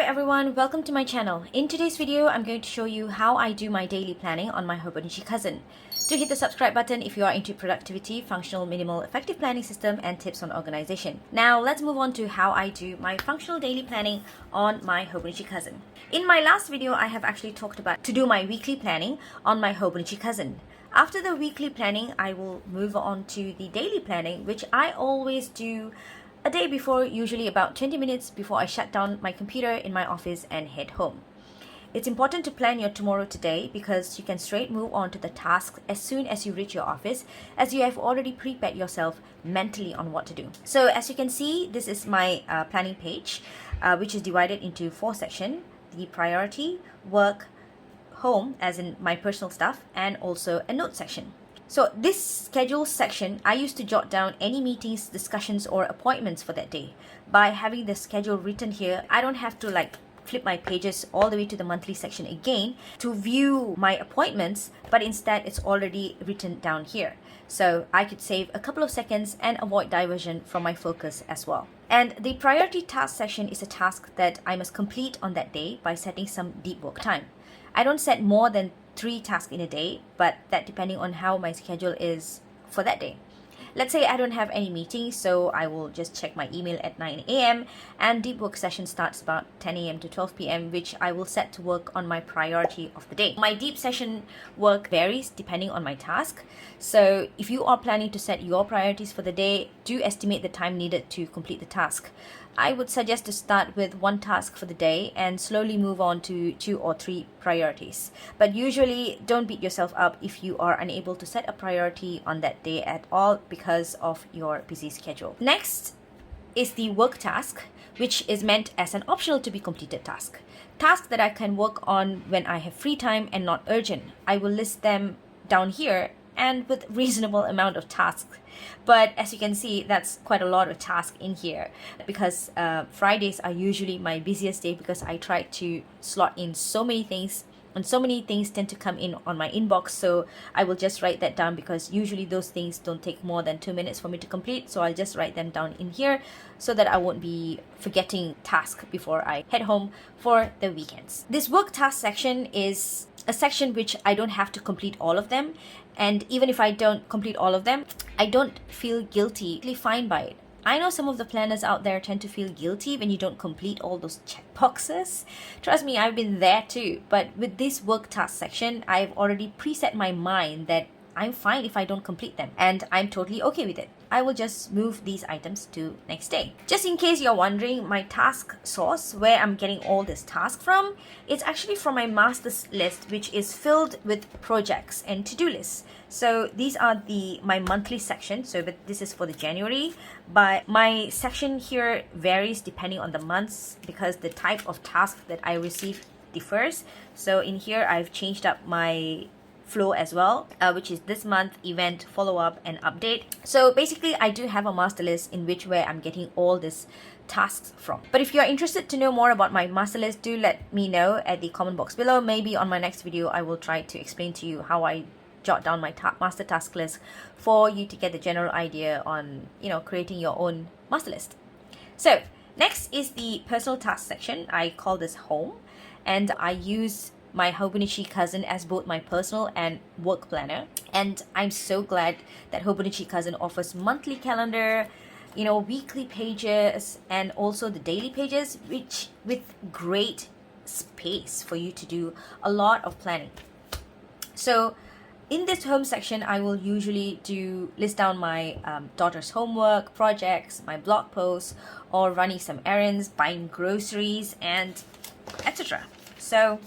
everyone, welcome to my channel. In today's video, I'm going to show you how I do my daily planning on my Hobonichi Cousin. Do hit the subscribe button if you are into productivity, functional, minimal, effective planning system, and tips on organization. Now, let's move on to how I do my functional daily planning on my Hobonichi Cousin. In my last video, I have actually talked about to do my weekly planning on my Hobonichi Cousin. After the weekly planning, I will move on to the daily planning, which I always do a day before, usually about 20 minutes before I shut down my computer in my office and head home. It's important to plan your tomorrow today because you can straight move on to the task as soon as you reach your office, as you have already prepared yourself mentally on what to do. So as you can see, this is my planning page, which is divided into 4 sections: the priority, work, home, as in my personal stuff, and also a note section. So this schedule section, I used to jot down any meetings, discussions, or appointments for that day. By having the schedule written here, I don't have to flip my pages all the way to the monthly section again to view my appointments, but instead it's already written down here. So I could save a couple of seconds and avoid diversion from my focus as well. And the priority task section is a task that I must complete on that day by setting some deep work time. I don't set more than 3 tasks in a day, but that depending on how my schedule is for that day. Let's say I don't have any meetings, so I will just check my email at 9 a.m. and deep work session starts about 10 a.m. to 12 p.m., which I will set to work on my priority of the day. My deep session work varies depending on my task. So if you are planning to set your priorities for the day, do estimate the time needed to complete the task. I would suggest to start with 1 task for the day and slowly move on to 2 or 3 priorities. But usually don't beat yourself up if you are unable to set a priority on that day at all because of your busy schedule. Next is the work task, which is meant as an optional to be completed task. Tasks that I can work on when I have free time and not urgent. I will list them down here and with reasonable amount of tasks. But as you can see, that's quite a lot of tasks in here because Fridays are usually my busiest day because I try to slot in so many things, and so many things tend to come in on my inbox. So I will just write that down because usually those things don't take more than 2 minutes for me to complete. So I'll just write them down in here so that I won't be forgetting tasks before I head home for the weekends. This work task section is a section which I don't have to complete all of them. And even if I don't complete all of them, I don't feel guilty, really fine by it. I know some of the planners out there tend to feel guilty when you don't complete all those checkboxes. Trust me, I've been there too. But with this work task section, I've already preset my mind that I'm fine if I don't complete them, and I'm totally okay with it. I will just move these items to next day. Just in case you're wondering, my task source, where I'm getting all this task from, it's actually from my master's list, which is filled with projects and to-do lists. So these are my monthly section. So but this is for the January, but my section here varies depending on the months because the type of task that I receive differs. So in here, I've changed up my flow as well, which is this month, event, follow-up, and update. So basically, I do have a master list in which way I'm getting all these tasks from. But if you're interested to know more about my master list, do let me know at the comment box below. Maybe on my next video, I will try to explain to you how I jot down my master task list for you to get the general idea on, creating your own master list. So next is the personal task section. I call this home, and I use my Hobonichi Cousin as both my personal and work planner. And I'm so glad that Hobonichi Cousin offers monthly calendar, weekly pages, and also the daily pages, which with great space for you to do a lot of planning. So in this home section, I will usually list down my daughter's homework, projects, my blog posts, or running some errands, buying groceries, and etc. So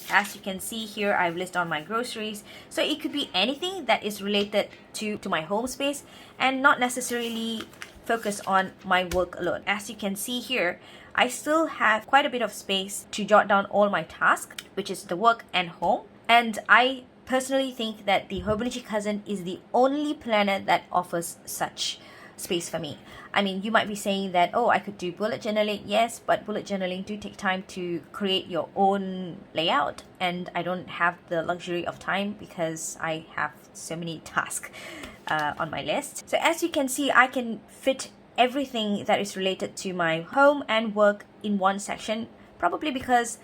as you can see here, I've listed on my groceries. So it could be anything that is related to my home space and not necessarily focus on my work alone. As you can see here, I still have quite a bit of space to jot down all my tasks, which is the work and home. And I personally think that the Hobonichi Cousin is the only planner that offers such space for me. I mean, you might be saying that, oh, I could do bullet journaling. Yes, but bullet journaling do take time to create your own layout, and I don't have the luxury of time because I have so many tasks on my list. So as you can see, I can fit everything that is related to my home and work in one section, probably because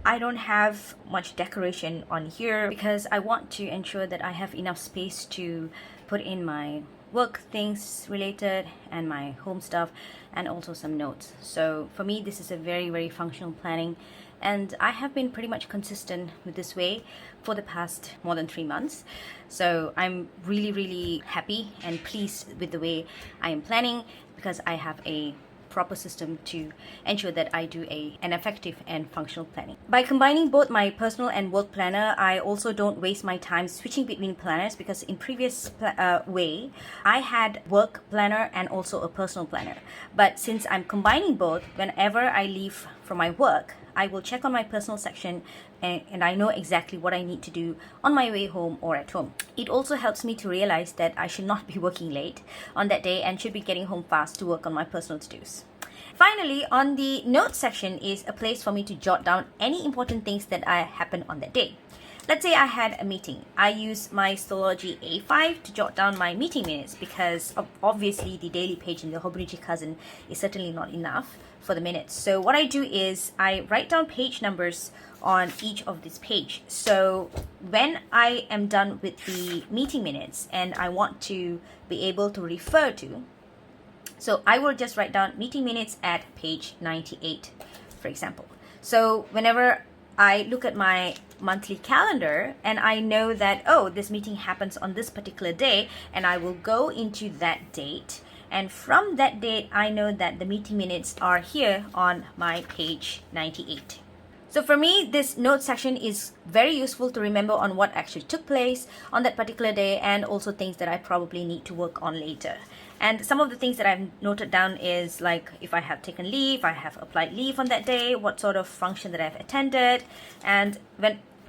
I don't have much decoration on here, because I want to ensure that I have enough space to put in my work things related and my home stuff, and also some notes. So for me, this is a very functional planning, and I have been pretty much consistent with this way for the past more than 3 months. So I'm really happy and pleased with the way I am planning, because I have a proper system to ensure that I do an effective and functional planning. By combining both my personal and work planner, I also don't waste my time switching between planners, because in previous way, I had work planner and also a personal planner. But since I'm combining both, whenever I leave for my work, I will check on my personal section, and I know exactly what I need to do on my way home or at home. It also helps me to realize that I should not be working late on that day and should be getting home fast to work on my personal to-dos. Finally, on the notes section is a place for me to jot down any important things that happened on that day. Let's say I had a meeting. I use my Stology A5 to jot down my meeting minutes, because obviously the daily page in the Hobonichi Cousin is certainly not enough for the minutes. So what I do is I write down page numbers on each of this page. So when I am done with the meeting minutes and I want to be able to refer to, so I will just write down meeting minutes at page 98, for example. So whenever I look at my monthly calendar and I know that, oh, this meeting happens on this particular day, and I will go into that date, and from that date I know that the meeting minutes are here on my page 98. So for me, this note section is very useful to remember on what actually took place on that particular day, and also things that I probably need to work on later. And some of the things that I've noted down is like if I have taken leave, I have applied leave on that day, what sort of function that I've attended, and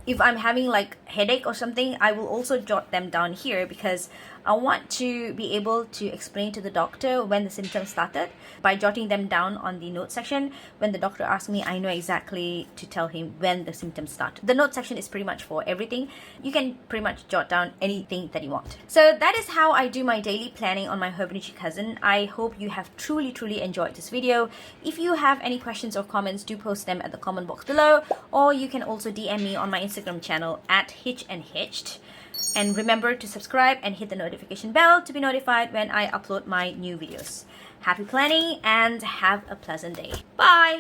if I'm having like headache or something, I will also jot them down here, because I want to be able to explain to the doctor when the symptoms started by jotting them down on the note section. When the doctor asks me, I know exactly to tell him when the symptoms start. The note section is pretty much for everything. You can pretty much jot down anything that you want. So that is how I do my daily planning on my Hobonichi Cousin. I hope you have truly enjoyed this video. If you have any questions or comments, do post them at the comment box below, or you can also DM me on my Instagram channel at hitchandhitched. And remember to subscribe and hit the notification bell to be notified when I upload my new videos. Happy planning and have a pleasant day. Bye!